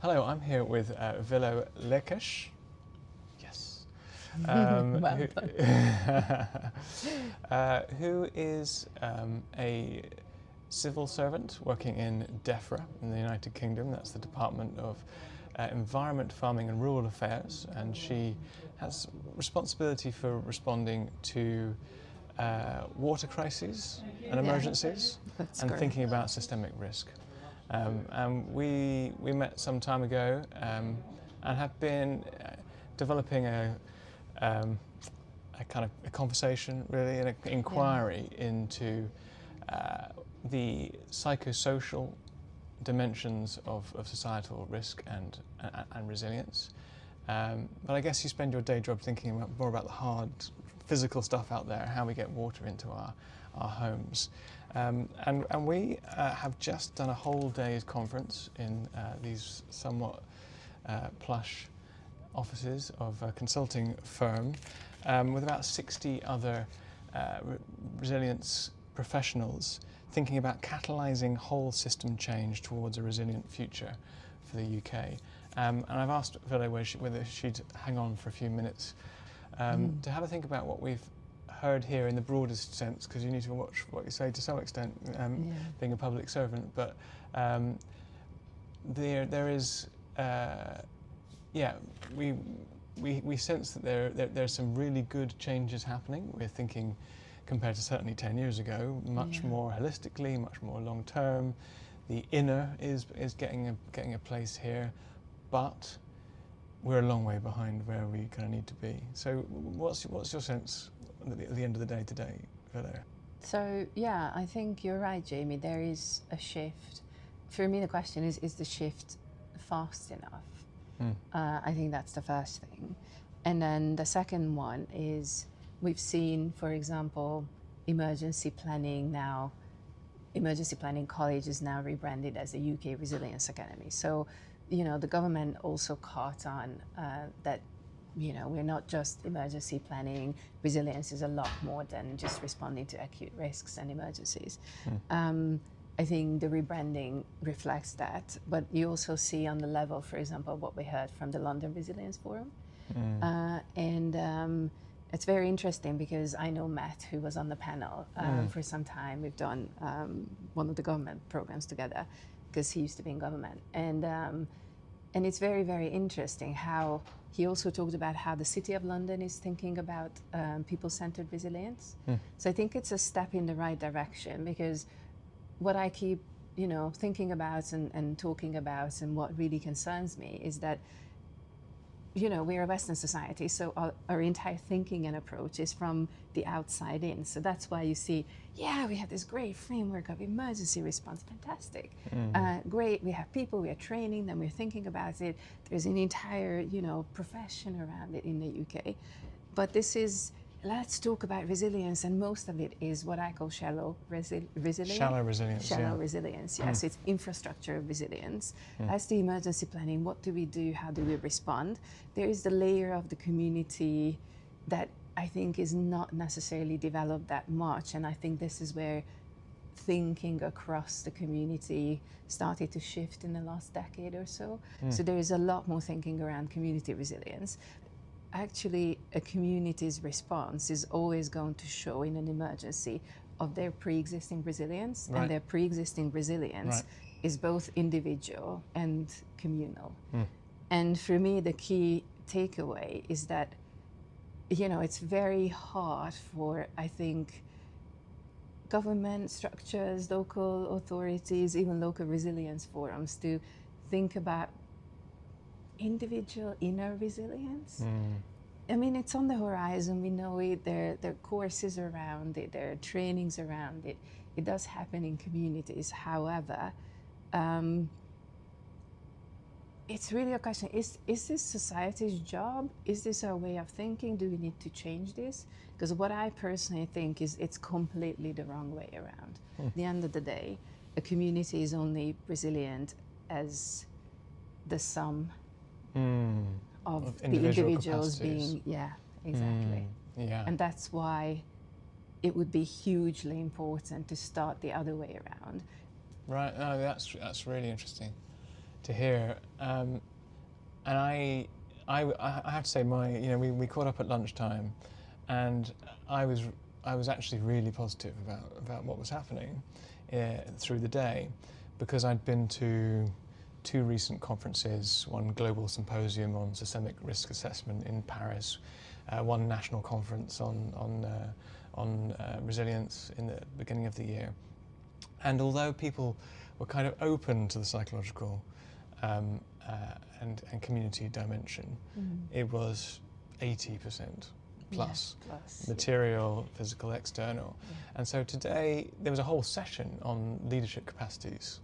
Hello, I'm here with Villő Lelkes. Yes. Who is a civil servant working in DEFRA in the United Kingdom. That's the Department of Environment, Farming and Rural Affairs, and she has responsibility for responding to water crises and emergencies, and thinking about systemic risk. And we met some time ago and have been developing a kind of a conversation, really, an inquiry into the psychosocial dimensions of societal risk and resilience. But I guess you spend your day job thinking more about the hard physical stuff out there, how we get water into our homes. And we have just done a whole day's conference in these somewhat plush offices of a consulting firm with about 60 other resilience professionals thinking about catalysing whole system change towards a resilient future for the UK. And I've asked Villő whether she'd hang on for a few minutes to have a think about what we've heard here in the broadest sense, because you need to watch what you say to some extent, being a public servant. But there is, we sense that there's some really good changes happening. We're thinking, compared to certainly 10 years ago, much more holistically, much more long term. The inner is getting a place here, but we're a long way behind where we kind of need to be. So what's your sense at the end of the day today, Villő? So yeah, I think you're right, Jamie. There is a shift. For me, the question is the shift fast enough? I think that's the first thing. And then the second one is, we've seen, for example, emergency planning college is now rebranded as the UK Resilience Academy. So, you know, the government also caught on that, you know, we're not just emergency planning. Resilience is a lot more than just responding to acute risks and emergencies. I think the rebranding reflects that, but you also see on the level, for example, what we heard from the London Resilience Forum. It's very interesting because I know Matt, who was on the panel for some time. We've done one of the government programs together because he used to be in government. And it's very, very interesting how he also talked about how the City of London is thinking about people-centered resilience. So I think it's a step in the right direction, because what I keep, you know, thinking about and talking about, and what really concerns me is that, you know, we're a Western society, so our entire thinking and approach is from the outside in. So that's why you see, we have this great framework of emergency response, fantastic. Great, we have people, we are training them, we're thinking about it. There's an entire, you know, profession around it in the UK. But this is, let's talk about resilience, and most of it is what I call shallow resilience. Shallow resilience, Shallow resilience, yes. It's infrastructure resilience. That's the emergency planning. What do we do? How do we respond? There is the layer of the community that I think is not necessarily developed that much, and I think this is where thinking across the community started to shift in the last decade or so. So there is a lot more thinking around community resilience. Actually, a community's response is always going to show in an emergency of their pre-existing resilience, and their pre-existing resilience is both individual and communal. And for me, the key takeaway is that, you know, it's very hard for, I think, government structures, local authorities, even local resilience forums to think about individual inner resilience. I mean, it's on the horizon, we know it, there are courses around it, there are trainings around it. It does happen in communities. However, it's really a question, is this society's job? Is this our way of thinking? Do we need to change this? Because what I personally think is it's completely the wrong way around. At the end of the day, a community is only resilient as the sum of the individuals being, exactly. And that's why it would be hugely important to start the other way around. Right, no, that's really interesting. to hear. And I have to say, we caught up at lunchtime, and I was actually really positive about what was happening through the day, because I'd been to 2 recent conferences, one global symposium on systemic risk assessment in Paris, one national conference on resilience in the beginning of the year. And although people were kind of open to the psychological and community dimension, it was 80% plus material, physical, external. Yeah. And so today there was a whole session on leadership capacities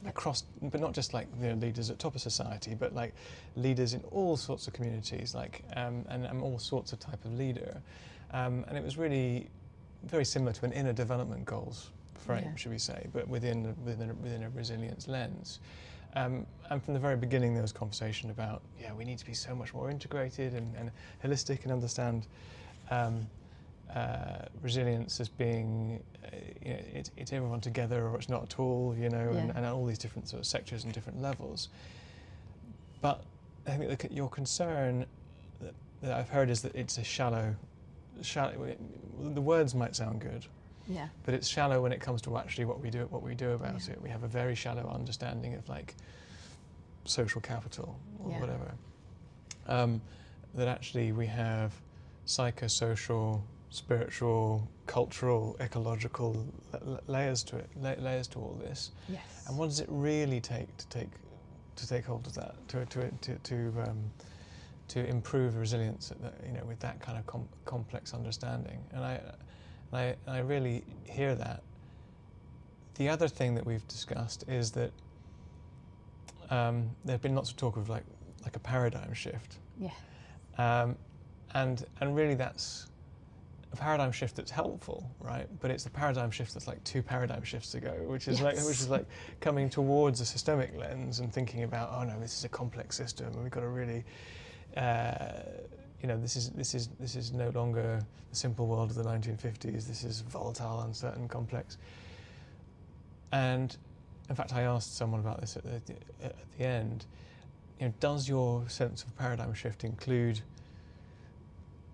across, but not just like leaders at top of society, but like leaders in all sorts of communities, like and all sorts of type of leader. And it was really very similar to an inner development goals frame, should we say, but within a resilience lens. And from the very beginning there was conversation about, we need to be so much more integrated and holistic, and understand resilience as being, it's everyone together or it's not at all, and all these different sort of sectors and different levels. But I think your concern that I've heard is that it's a shallow, the words might sound good, but it's shallow when it comes to actually what we do about it. We have a very shallow understanding of like social capital or whatever. That actually we have psychosocial, spiritual, cultural, ecological layers to it, layers to all this. Yes. And what does it really take to take hold of that, to improve resilience with that kind of complex understanding? And I really hear that. The other thing that we've discussed is that there's been lots of talk of like a paradigm shift. Yeah. And really that's a paradigm shift that's helpful, right? But it's the paradigm shift that's like 2 paradigm shifts ago, which is like coming towards a systemic lens and thinking about, oh no, this is a complex system, and we've got to really, this is no longer the simple world of the 1950s. This is volatile, uncertain, complex. And in fact, I asked someone about this at the end. Does your sense of paradigm shift include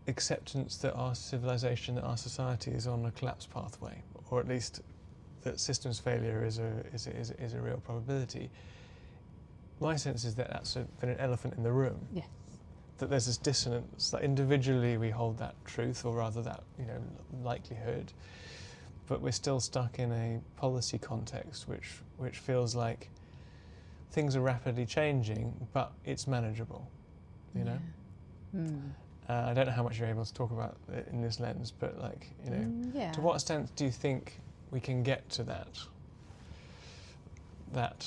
acceptance that our civilization, that our society is on a collapse pathway, or at least that systems failure is a real probability? My sense is that that's been an elephant in the room. Yeah. That there's this dissonance, that individually we hold that truth, or rather that likelihood, but we're still stuck in a policy context which feels like things are rapidly changing, but it's manageable, I don't know how much you're able to talk about it in this lens, but to what extent do you think we can get to that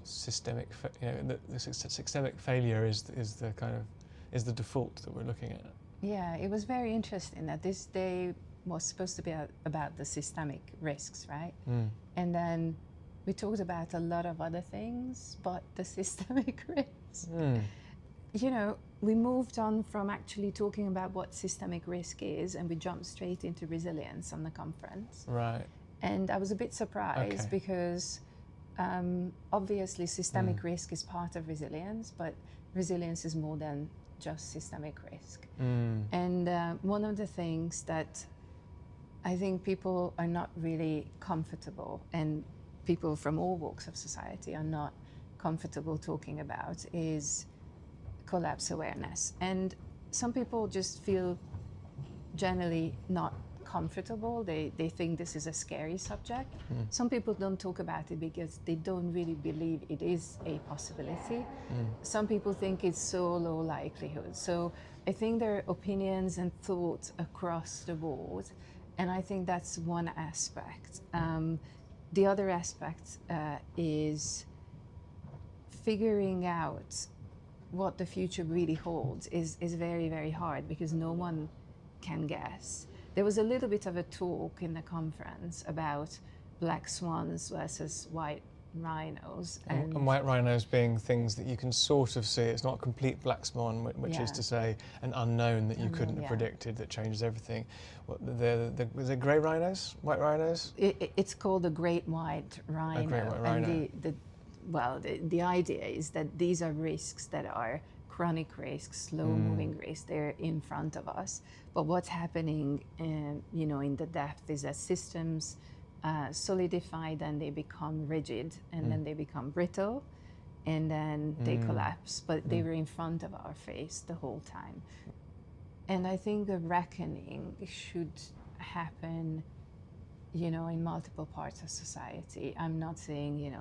systemic, the systemic failure is the default that we're looking at? Yeah, it was very interesting that this day was supposed to be about the systemic risks, right? And then we talked about a lot of other things, but the systemic risks. We moved on from actually talking about what systemic risk is, and we jumped straight into resilience on the conference. Right. And I was a bit surprised because obviously systemic risk is part of resilience, but resilience is more than just systemic risk. And one of the things that I think people are not really comfortable, and people from all walks of society are not comfortable talking about, is collapse awareness. And some people just feel generally not comfortable. They think this is a scary subject. Some people don't talk about it because they don't really believe it is a possibility. Some people think it's so low likelihood. So I think there are opinions and thoughts across the board, and I think that's one aspect. The other aspect is figuring out what the future really holds is very, very hard, because no one can guess. There was a little bit of a talk in the conference about black swans versus white rhinos. And white rhinos being things that you can sort of see. It's not a complete black swan, which is to say an unknown that you couldn't have predicted, that changes everything. Was it grey rhinos? White rhinos? It's called a great white rhino. A great white rhino. And well, the idea is that these are risks that are chronic risks, slow-moving risks. They're in front of us. But what's happening, in the depth is that systems solidify, then they become rigid, and then they become brittle, and then they collapse. But they were in front of our face the whole time. And I think a reckoning should happen, in multiple parts of society. I'm not saying,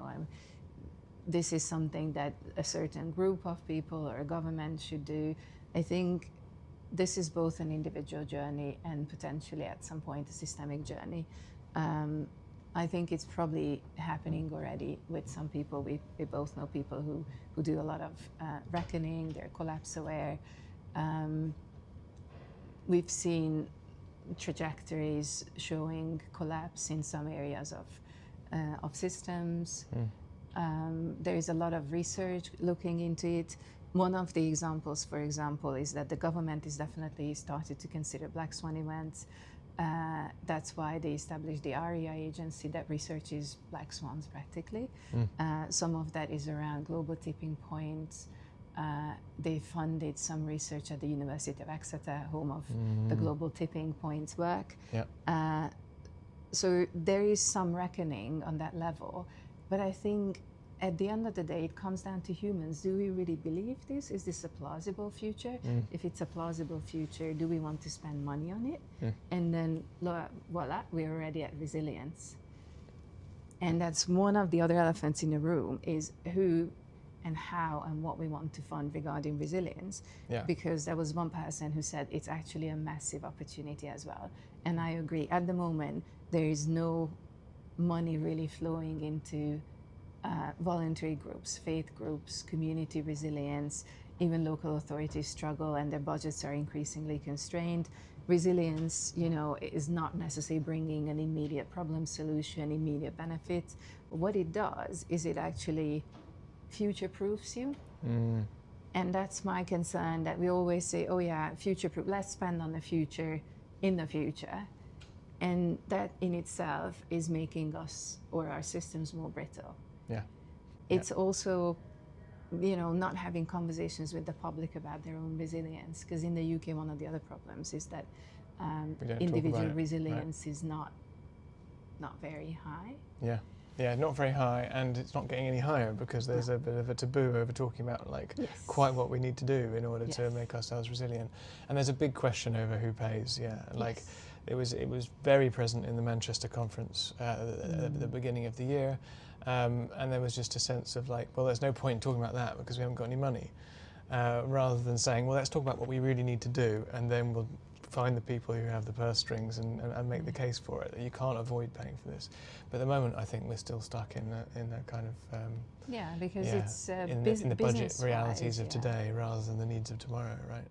this is something that a certain group of people or a government should do. I think this is both an individual journey and potentially at some point a systemic journey. I think it's probably happening already with some people. We both know people who do a lot of reckoning, they're collapse aware. We've seen trajectories showing collapse in some areas of systems. There is a lot of research looking into it. One of the examples, for example, is that the government is definitely started to consider black swan events. That's why they established the ARIA agency that researches black swans practically. Some of that is around global tipping points. They funded some research at the University of Exeter, home of the global tipping points work. So there is some reckoning on that level. But I think at the end of the day, it comes down to humans. Do we really believe this? Is this a plausible future? If it's a plausible future, do we want to spend money on it? And then, voila, we're already at resilience. And that's one of the other elephants in the room, is who and how and what we want to fund regarding resilience. Because there was one person who said it's actually a massive opportunity as well. And I agree. At the moment, there is no money really flowing into voluntary groups, faith groups, community resilience. Even local authorities struggle and their budgets are increasingly constrained. Resilience, is not necessarily bringing an immediate problem solution, immediate benefits. What it does is it actually future-proofs you. And that's my concern, that we always say, oh yeah, future-proof, let's spend on the future in the future. And that in itself is making us or our systems more brittle. It's also, not having conversations with the public about their own resilience. Because in the UK, one of the other problems is that individual resilience is not very high. Not very high, and it's not getting any higher because there's a bit of a taboo over talking about quite what we need to do in order to make ourselves resilient. And there's a big question over who pays. It was very present in the Manchester conference at the beginning of the year, and there was just a sense of well, there's no point in talking about that because we haven't got any money, rather than saying, well, let's talk about what we really need to do, and then we'll find the people who have the purse strings and make the case for it. You can't avoid paying for this. But at the moment, I think we're still stuck in that kind of because it's in the budget realities of today rather than the needs of tomorrow, right?